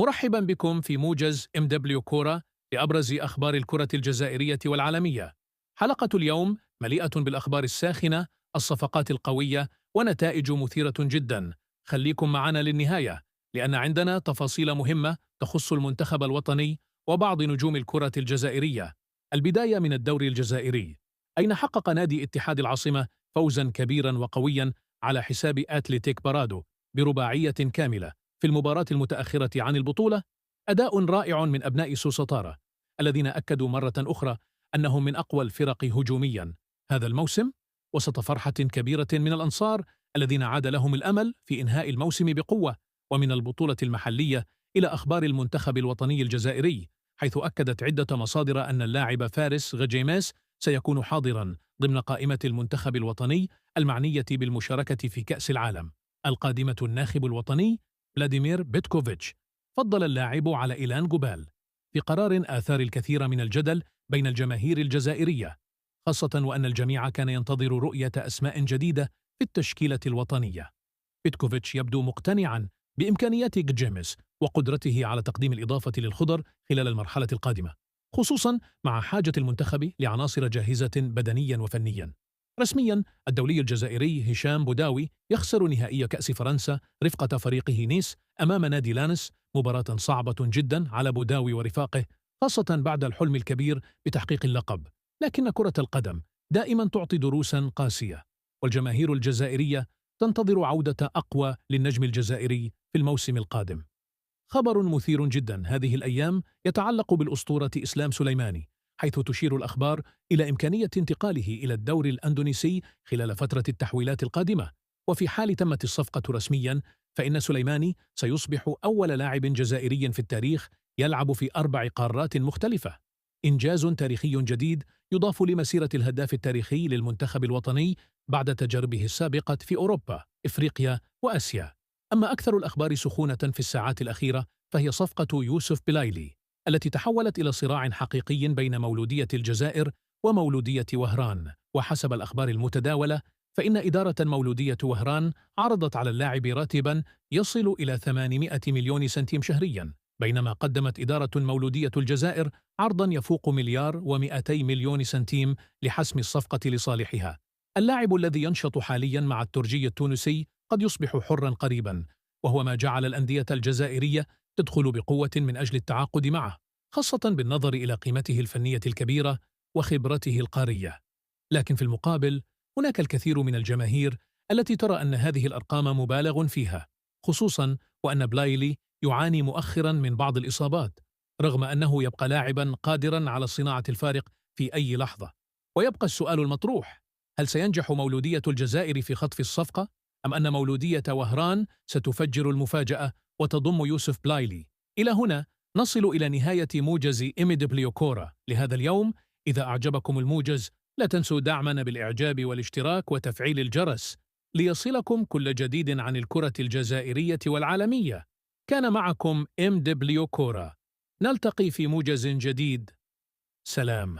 مرحبا بكم في موجز MW كورة لأبرز أخبار الكرة الجزائرية والعالمية. حلقة اليوم مليئة بالأخبار الساخنة، الصفقات القوية ونتائج مثيرة جدا. خليكم معنا للنهاية لأن عندنا تفاصيل مهمة تخص المنتخب الوطني وبعض نجوم الكرة الجزائرية. البداية من الدوري الجزائري، أين حقق نادي اتحاد العاصمة فوزا كبيرا وقويا على حساب أتلتيك بارادو برباعية كاملة في المباراة المتأخرة عن البطولة. أداء رائع من أبناء سوسطارة الذين أكدوا مرة أخرى أنهم من أقوى الفرق هجوميا هذا الموسم، وسط فرحة كبيرة من الأنصار الذين عاد لهم الأمل في إنهاء الموسم بقوة. ومن البطولة المحلية إلى أخبار المنتخب الوطني الجزائري، حيث أكدت عدة مصادر أن اللاعب فارس غجيماس سيكون حاضرا ضمن قائمة المنتخب الوطني المعنية بالمشاركة في كأس العالم القادمة. الناخب الوطني فلاديمير بيتكوفيتش فضل اللاعب على إيلان جوبال في قرار آثار الكثير من الجدل بين الجماهير الجزائرية، خاصة وأن الجميع كان ينتظر رؤية أسماء جديدة في التشكيلة الوطنية. بيتكوفيتش يبدو مقتنعا بإمكانيات جيمس وقدرته على تقديم الإضافة للخضر خلال المرحلة القادمة، خصوصا مع حاجة المنتخب لعناصر جاهزة بدنيا وفنيا. رسميا الدولي الجزائري هشام بوداوي يخسر نهائي كأس فرنسا رفقة فريقه نيس أمام نادي لانس، مباراة صعبة جدا على بوداوي ورفاقه، خاصة بعد الحلم الكبير بتحقيق اللقب. لكن كرة القدم دائما تعطي دروسا قاسية، والجماهير الجزائرية تنتظر عودة أقوى للنجم الجزائري في الموسم القادم. خبر مثير جدا هذه الأيام يتعلق بالأسطورة إسلام سليماني، حيث تشير الأخبار إلى إمكانية انتقاله إلى الدوري الأندونيسي خلال فترة التحويلات القادمة. وفي حال تمت الصفقة رسميا، فإن سليماني سيصبح أول لاعب جزائري في التاريخ يلعب في 4 قارات مختلفة، إنجاز تاريخي جديد يضاف لمسيرة الهداف التاريخي للمنتخب الوطني بعد تجاربه السابقة في أوروبا، إفريقيا وآسيا. أما أكثر الأخبار سخونة في الساعات الأخيرة فهي صفقة يوسف بلايلي التي تحولت إلى صراع حقيقي بين مولودية الجزائر ومولودية وهران. وحسب الأخبار المتداولة فإن إدارة مولودية وهران عرضت على اللاعب راتبا يصل إلى 800 مليون سنتيم شهريا، بينما قدمت إدارة مولودية الجزائر عرضا يفوق 1,200,000,000 سنتيم لحسم الصفقة لصالحها. اللاعب الذي ينشط حاليا مع الترجي التونسي قد يصبح حرا قريبا، وهو ما جعل الأندية الجزائرية تدخل بقوة من أجل التعاقد معه، خاصة بالنظر إلى قيمته الفنية الكبيرة وخبرته القارية. لكن في المقابل هناك الكثير من الجماهير التي ترى أن هذه الأرقام مبالغ فيها، خصوصا وأن بلايلي يعاني مؤخرا من بعض الإصابات، رغم أنه يبقى لاعبا قادرا على صناعة الفارق في أي لحظة. ويبقى السؤال المطروح: هل سينجح مولودية الجزائر في خطف الصفقة؟ أم أن مولودية وهران ستفجر المفاجأة وتضم يوسف بلايلي؟ إلى هنا نصل إلى نهاية موجز MW كورة لهذا اليوم. إذا أعجبكم الموجز لا تنسوا دعمنا بالإعجاب والاشتراك وتفعيل الجرس ليصلكم كل جديد عن الكرة الجزائرية والعالمية. كان معكم MW كورة، نلتقي في موجز جديد. سلام.